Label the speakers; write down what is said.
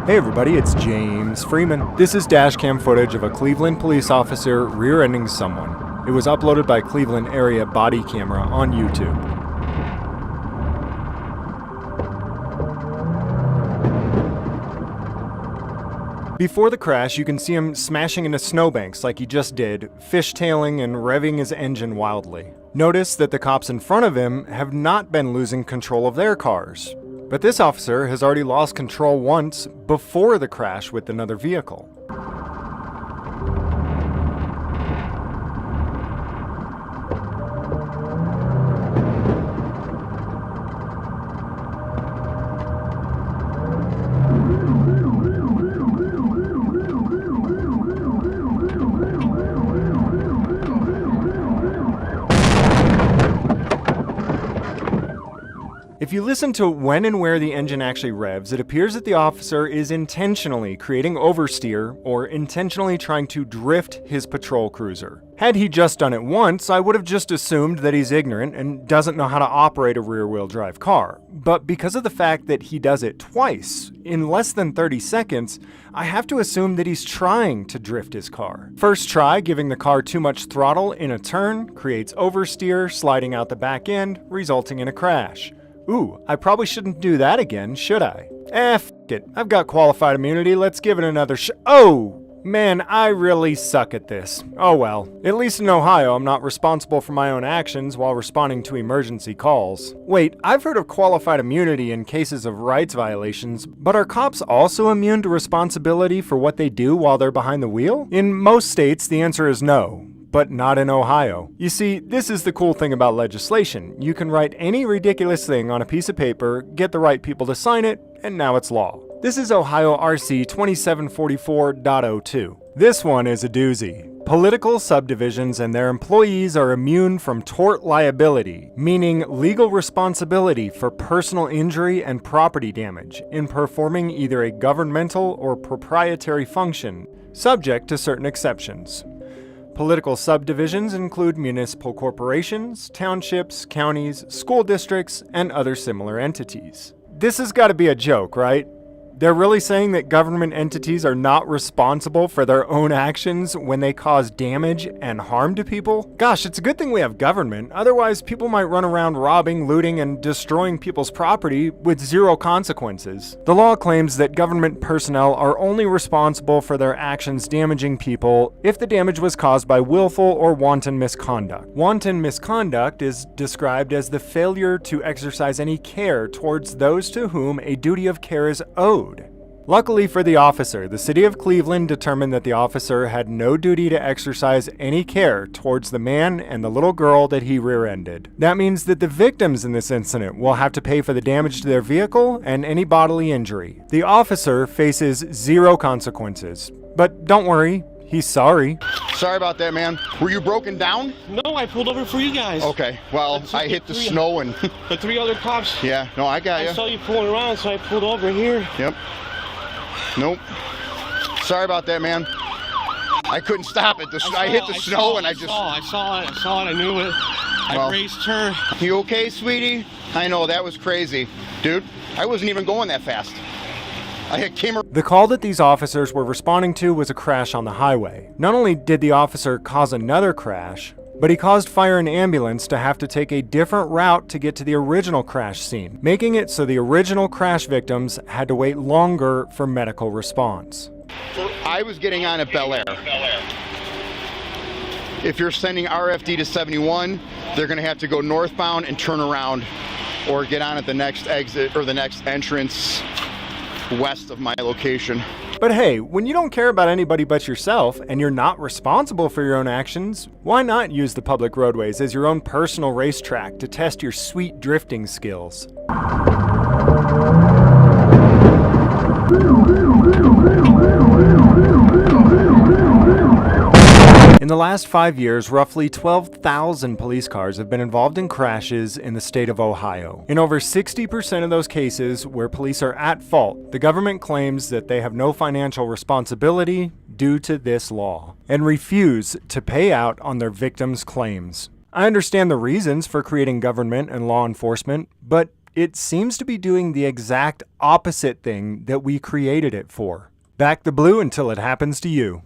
Speaker 1: Hey everybody, it's James Freeman. This is dashcam footage of a Cleveland police officer rear-ending someone. It was uploaded by Cleveland Area Body Camera on YouTube. Before the crash, you can see him smashing into snowbanks like he just did, fishtailing and revving his engine wildly. Notice that the cops in front of him have not been losing control of their cars. But this officer has already lost control once before the crash with another vehicle. If you listen to when and where the engine actually revs, it appears that the officer is intentionally creating oversteer or intentionally trying to drift his patrol cruiser. Had he just done it once, I would have just assumed that he's ignorant and doesn't know how to operate a rear-wheel drive car. But because of the fact that he does it twice, in less than 30 seconds, I have to assume that he's trying to drift his car. First try, giving the car too much throttle in a turn, creates oversteer, sliding out the back end, resulting in a crash. Ooh, I probably shouldn't do that again, should I? F it. I've got qualified immunity, let's give it another Oh! Man, I really suck at this. Oh well. At least in Ohio, I'm not responsible for my own actions while responding to emergency calls. Wait, I've heard of qualified immunity in cases of rights violations, but are cops also immune to responsibility for what they do while they're behind the wheel? In most states, the answer is no. But not in Ohio. You see, this is the cool thing about legislation. You can write any ridiculous thing on a piece of paper, get the right people to sign it, and now it's law. This is Ohio RC 2744.02. This one is a doozy. Political subdivisions and their employees are immune from tort liability, meaning legal responsibility for personal injury and property damage in performing either a governmental or proprietary function, subject to certain exceptions. Political subdivisions include municipal corporations, townships, counties, school districts, and other similar entities. This has got to be a joke, right? They're really saying that government entities are not responsible for their own actions when they cause damage and harm to people? Gosh, it's a good thing we have government, otherwise people might run around robbing, looting, and destroying people's property with zero consequences. The law claims that government personnel are only responsible for their actions damaging people if the damage was caused by willful or wanton misconduct. Wanton misconduct is described as the failure to exercise any care towards those to whom a duty of care is owed. Luckily for the officer, the city of Cleveland determined that the officer had no duty to exercise any care towards the man and the little girl that he rear-ended. That means that the victims in this incident will have to pay for the damage to their vehicle and any bodily injury. The officer faces zero consequences. But don't worry, he's sorry.
Speaker 2: Sorry about that, man. Were you broken down?
Speaker 3: No, I pulled over for you guys.
Speaker 2: Okay, well, I hit the snow and...
Speaker 3: The three other cops.
Speaker 2: Yeah, no, I got you.
Speaker 3: I saw you pulling around, so I pulled over here.
Speaker 2: Yep. Nope. Sorry about that, man. I couldn't stop it. I hit the snow and I just...
Speaker 3: I saw it. I knew it. I raced her.
Speaker 2: You okay, sweetie? I know, that was crazy. Dude, I wasn't even going that fast.
Speaker 1: The call that these officers were responding to was a crash on the highway. Not only did the officer cause another crash, but he caused fire and ambulance to have to take a different route to get to the original crash scene, making it so the original crash victims had to wait longer for medical response.
Speaker 2: I was getting on at Bel Air. If you're sending RFD to 71, they're going to have to go northbound and turn around, or get on at the next exit or the next entrance west of my location.
Speaker 1: But hey, when you don't care about anybody but yourself, and you're not responsible for your own actions, why not use the public roadways as your own personal racetrack to test your sweet drifting skills? In the last 5 years, roughly 12,000 police cars have been involved in crashes in the state of Ohio. In over 60% of those cases where police are at fault, the government claims that they have no financial responsibility due to this law and refuse to pay out on their victims' claims. I understand the reasons for creating government and law enforcement, but it seems to be doing the exact opposite thing that we created it for. Back the blue until it happens to you.